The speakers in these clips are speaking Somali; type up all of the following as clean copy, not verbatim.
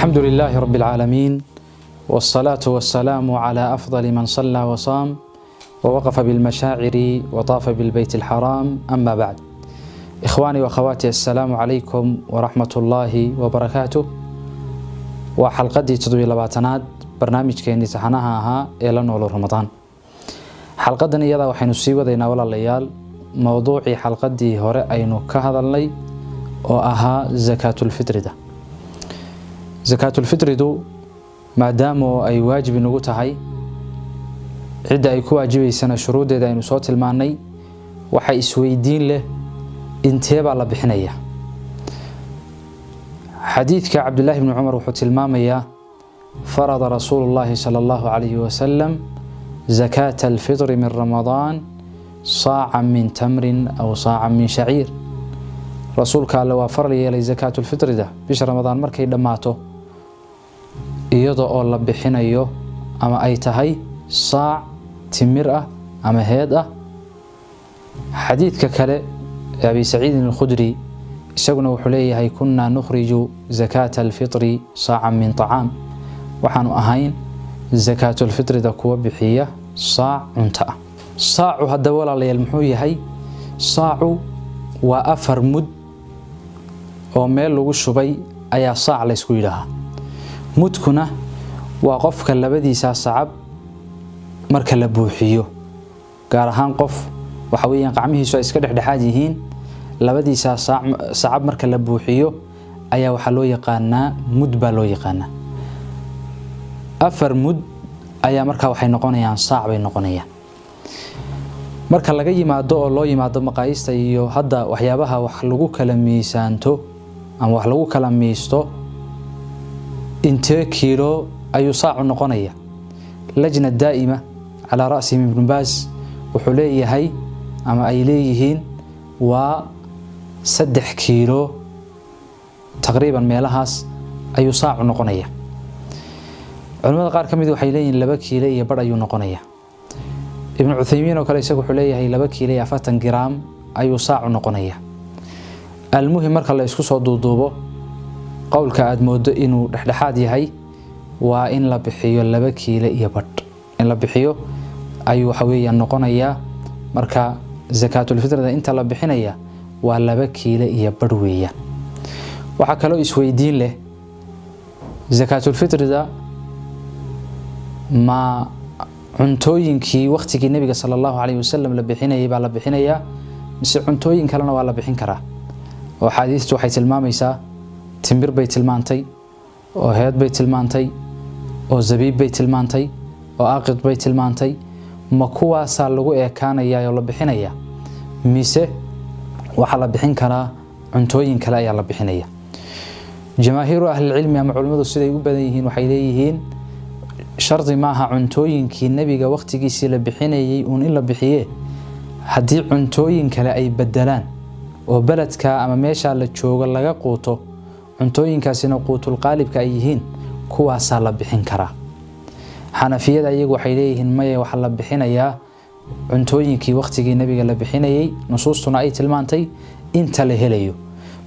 الحمد لله رب العالمين، والصلاة والسلام على أفضل من صلى وصام ووقف بالمشاعر وطاف بالبيت الحرام. أما بعد، إخواني وأخواتي، السلام عليكم ورحمة الله وبركاته. وحلقدي تضوي لباتناد برنامج كيني سحناها إلى نولو رمضان. حلقدنا يدا وحين سيوا دينا ولا ليال موضوعي حلقدي هراء أينو كهذا اللي وأها زكاة الفطر ده. زكاة الفطر دو ما دامو أي واجب نقطعي عدة أي كو واجبي سنة شروط ده إنه صوت المعني وحي سويدين له انتهى على بحنية. حديث كعبد الله بن عمر وحط المامية فرض رسول الله صلى الله عليه وسلم زكاة الفطر من رمضان صاعا من تمر أو صاعا من شعير. رسول قال لو فرلي لي زكاة الفطر ده بش رمضان مركي دماته iyadoo oo la bixinayo ama ay tahay saac timir ah ama heed ah. xadiidka kale Abi Saciid al-Khudri isaguna wuxuu leeyahay kunna nukhriju zakata al-fitri sa'an min ta'am, waxaanu ahayn zakatu al-fitri da kuwa bixiya saac cunta ah. saacu hadda walaalayaal muxuu yahay? saacu waa 4 mud oo meel lagu shubay ayaa saac la isku yiraahdaa. mudkuna waa qofka labadiisa sacab marka la buuxiyo, gaar ahaan qof waxa weeyaan qacmihiisu ay iska dhexdhexaad yihiin, labadiisa sacab marka la buuxiyo ayaa waxa loo yaqaanaa mud baa loo yaqaanaa. 4 mud ayaa marka waxay noqonayaan saac bay noqonayaan. marka laga yimaado oo loo yimaado maqaayista iyo hadda waxyaabaha wax lagu kala miisaanto ama wax lagu kala miisto intee kiilo ayuu saacu noqonaya. lajna daa'ima ala ra'si ibn Baaz wuxuu leeyahay ama ay leeyihiin waa 3 kiilo taqriiban meelahaas ayuu saacu noqonaya. culimada qaar kamid waxay leeyihiin 2 kiilo iyo bar ayuu noqonaya. ibn Uthaymin oo kale isagu wuxuu leeyahay 2 kiilo iyo 40 gram ayuu saacu noqonaya. almuhim marka la isku soo duuduubo qowlka aad moodo inuu dhexdhexaad yahay waa in la bixiyo 2 kiilo iyo badh in la bixiyo ayuu waxa weeyaan noqonaya. marka zakaatul fitrada inta la bixinaya waa 2 kiilo iyo badh weeyaan. waxa kale oo isweydiin leh zakaatul fitrada ma cuntooyinkii waqtigii nabiga sallallahu alayhi wasallam la bixinayay baa la bixinaya mise cuntooyin kalena waa la bixin karaa? oo xadiistu waxay tilmaamaysaa timir bay tilmaantay oo heed bay tilmaantay oo zabiib bay tilmaantay oo aqid bay tilmaantay. ma kuwaasa lagu eekaanaya oo la bixinaya mise waxa la bixin karaa cuntooyin kale ayaa la bixinaya? jamaahiiru ahli cilmi ama culimadu siday u badan yihiin waxay leeyihiin shardi maaha cuntooyinkii nabiga waqtigiisii la bixinayay in la bixiye haddii cuntooyin kale ay bedelaan oo beledka ama meesha la joogo laga quuto cuntooyinkaasina quutul qaalibka ay yihiin kuwaasa la bixin karaa. xanafiyada iyagu waxay leeyihiin maya waxa la bixinayaa cuntooyinkii waqtigii nabiga la bixinayay nusuustuna ay tilmaantay inta la helayo,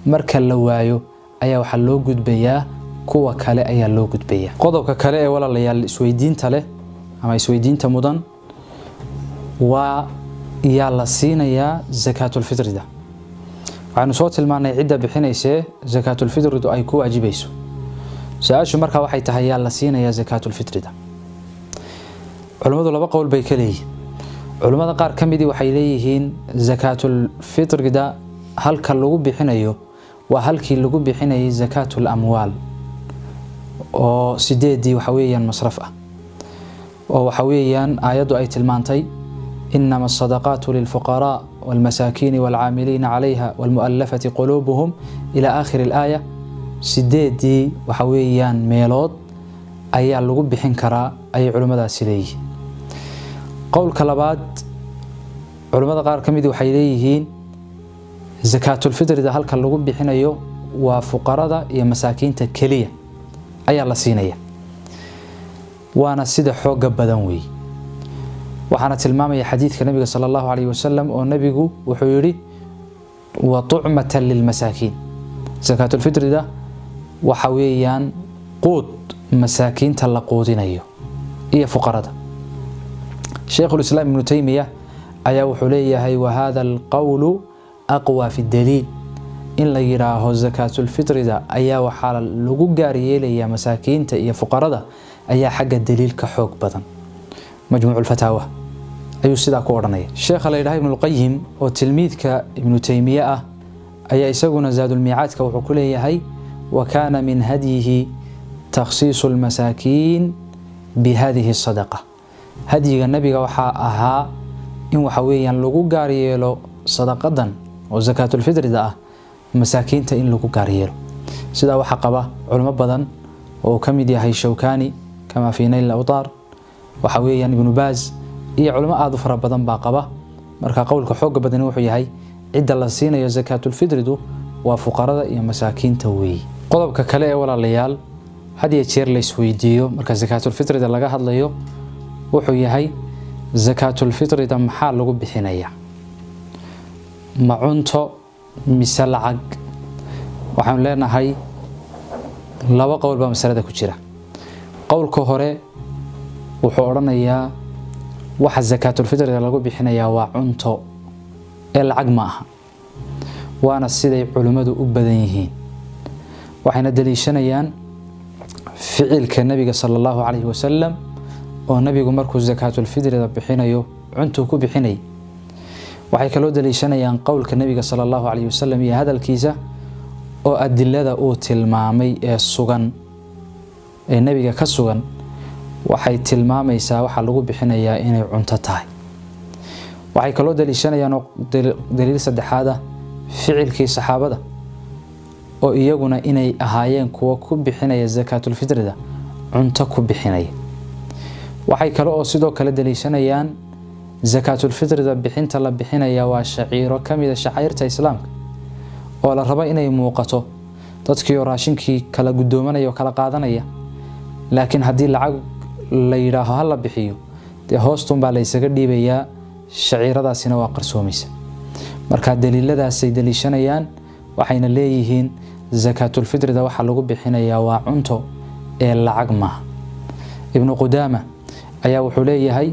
marka la waayo ayaa waxa loo gudbayaa kuwa kale ayaa loo gudbayaa. qodobka kale ee walaalayaal isweydiinta leh ama isweydiinta mudan waa yaa la siinayaa zakaatul fitrida. waxaanu soo tilmaanay cidda bixinaysa zakaatul fitrida ay ku waajibayso. su'aashu marka waxay tahay yaa la siinayaa zakaatul fitrida? culimadu 2 qowl bay ka leeyihiin. culimada qaar kamidii waxay leeyihiin zakaatul fitrida halka lagu bixinayo waa halkii lagu bixinayay zakaatul amwaal oo 8 waxa weeyaan masraf ah oo waxa weeyaan aayadu ay tilmaantay إنما الصدقات للفقراء والمساكين والعاملين عليها والمؤلفة قلوبهم إلى آخر الآية. 8 وحويان ميلود أي اللغو بحين كرا أي علماء سليه. قول كلابات علماء قار كميدو حيليهين زكاة الفطر ده هلك اللغو بحين أيو وفقراء يا مساكين تكلية أي الله سينية. وانا سيد حوق بدنوي waxaana tilmaamaya xadiidka nabiga sallallahu alayhi wasallam oo nabigu wuxuu yiri wa tu'matan lil masaakin. zakaatul fitrida waxa weeyaan quud masaakiinta la quudinayo iyo fuqarada. Sheikh al-Islam Ibn Taymiyyah ayaa wuxuu leeyahay wa hadha al-qawl aqwa fi ad-dalil in la yiraaho zakatul fitrida ayaa waxa lagu gaar yeelaya masaakiinta iyo fuqarada ayaa xagga daliilka xoog badan. Majmuuc al-Fatawa ayuu sidaa ku oranaya. Sheikh Ibn al-Qayyim oo tilmiidka Ibn Taymiyyah ah ayaa isaguna Zaadul Miicaadka wuxuu ku leeyahay wa kana min hadihi takhsiisul masaakiin bihadhihi sadaqa. Hadiga nabiga waxa ahaa in waxa weeyaan lagu gaar yeelo sadaqadan oo zakatul fitrida ah masaakiinta in lagu gaar yeelo. Sida waxa qaba culimo badan oo kamid yahay Shawkani kama fi Nail al-Awtar waxa weeyaan Ibn Baz iyo culimo aad u fara badan baa qaba. Marka qowlka xoog badan wuxuu yahay cidda la siinayo zakatul fitridu waa fuqarada iyo masaakiinta weey. Qodobka kale ee walaalayaal hadiya jeer la isweydiiyo marka zakatul fitrida laga hadlayo wuxuu yahay zakatul fitrida maxaa lagu bixinaya ma cunto mise lacag. waxaan leenahay laba qowl baa masalada ku jira. qowlka hore wuxuu oranayaa waxa zakatul fitrida lagu bixinaya waa cunto ee lacag ma aha, waana siday culimadu u badan yihiin. waxayna daliishanayaan ficilka nabiga sallallahu alayhi wasallam oo nabigu markuu zakatul fitrida bixinayo cunto ku bixinay. waxay kaloo daliishanayaan qowlka nabiga sallallahu alayhi wasallam iyo hadalkiisa oo adillada uu tilmaamay ee sugan ee nabiga ka sugan waxay tilmaamaysaa waxa lagu bixinayaa inay cunto tahay. waxay kaloo daliishanayaan daliil saddexaad ah ficilkii saxaabada oo iyaguna inay ahaayeen kuwa ku bixinaya zakatul fitrida cunto ku bixinaya. waxay kaloo sidoo kale daliishanayaan zakatul fitrida bixinta la bixinaya waa shaciiro kamid ah shacairta islaamka oo la rabo inay muuqato dadkii raashinkii kala gudoomanaya oo kala qaadanaya. laakiin hadii lacag la yiraaho hal la bixiyo de hoostun baa la isaga dhiibayaa shaciiradaasina waa qarsoomaysa. marka daliiladaas ay daliishanayaan waxayna leeyihiin zakatul fitrida waxa lagu bixinayaa waa cunto ee lacag ma. ibn Qudama ayaa wuxuu leeyahay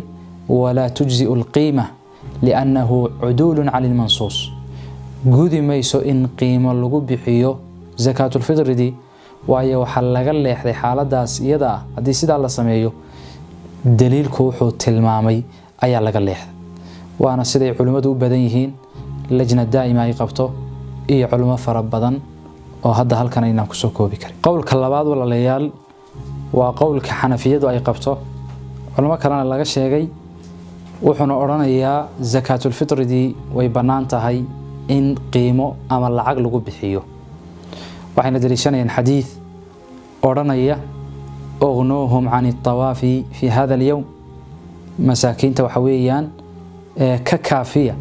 wala tujzi'u al-qiimah li'annahu 'udulun 'ala al-mansus. gudi mayso in qiimo lagu bixiyo zakatul fitridi waayo waxa laga leexday xaaladaas iyada hadii sida la sameeyo daliilku wuxuu tilmaamay ayaa laga leexday. waana siday culimadu u badan yihiin lajna daa'ima ay qabto iyo culimo fara badan oo hadda halkan ayna ku soo koobi karin. qowlka labaad walaalayaal waa qowlka Xanafiyadu ay qabto culimo kalena laga sheegay wuxuuna oranayaa zakatul fitridi way banaan tahay in qiimo ama lacag lagu bixiyo. waxayna daliishanayaan xadiis oranaya اغنوهم عن الطواف في هذا اليوم. masaakiinta waxa weeyaan ka kaafiya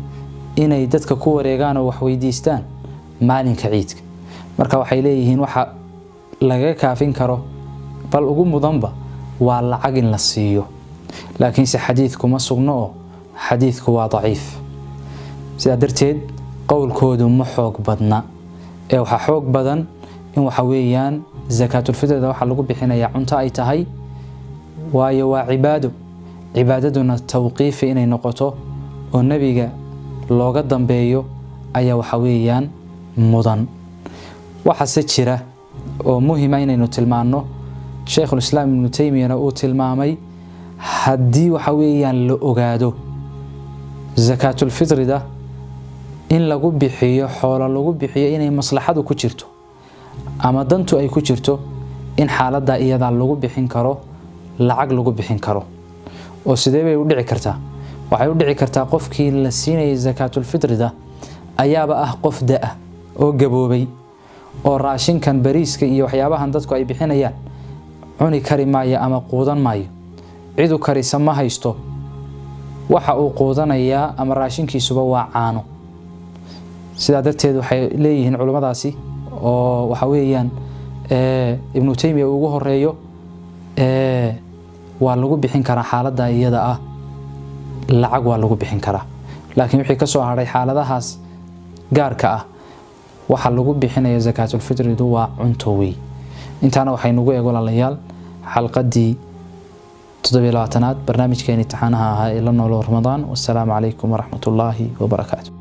inay dadka ku wareegaan oo wax weydiistaan maalinka ciidka. marka waxay leeyihiin waxa laga kaafin karo bal ugu mudanba waa lacag in la siiyo. laakiin si xadiidku ma sugno oo xadiidku waa daciif. sida darteed qowlkoodu ma xoog badna ee waxa xoog badan in waxa weeyaan zakatul fitrida waxa lagu bixinayaa cunto ay tahay waayo waa cibaado. cibaadaduna tawqiif inay noqoto oo nabiga looga dambeeyo ayaa waxa weeyaan mudan. waxa se jira oo muhiim ah inaynu tilmaano Sheikh al-Islam Ibn Taymiyyah uu tilmaamay hadii waxa weeyaan la ogaado zakatul fitrida in lagu bixiyo xoolo lagu bixiyo inay maslaxadu ku jirto ama dantu ay ku jirto in xaaladda iyada lagu bixin karo lacag lagu bixin karo. oo sidee bay u dhici kartaa? waxay u dhici kartaa qofkii la siinay zakatul fitrida ayaaba ah qof daa oo gaboobay oo raashinkan bariiska iyo waxyaabahan dadku ay bixinayaan cuni kari maayo ama quudan maayo. ciidu karisa ma haysto waxa uu quudanayaa ama raashinkiisuba waa caano. sida darteed waxay leeyihiin culimadaasi oo waxa weeyaan Ibn Taymiyyah ugu horeeyo waa lagu bixin karaa xaaladda iyada ah lacag waa lagu bixin karaa. laakiin wixii ka soo haray xaaladahaas gaarka ah waxa lagu bixinayaa zakatul fitridu waa cunto weey. intaana waxaynu ugu eego walaalayaal xalqadii 27aad barnaamijkeena imtixaanaha ahaa ee la noolo Ramadaan. Wassalaamu calaykum waraxmatullaahi wabarakaatuh.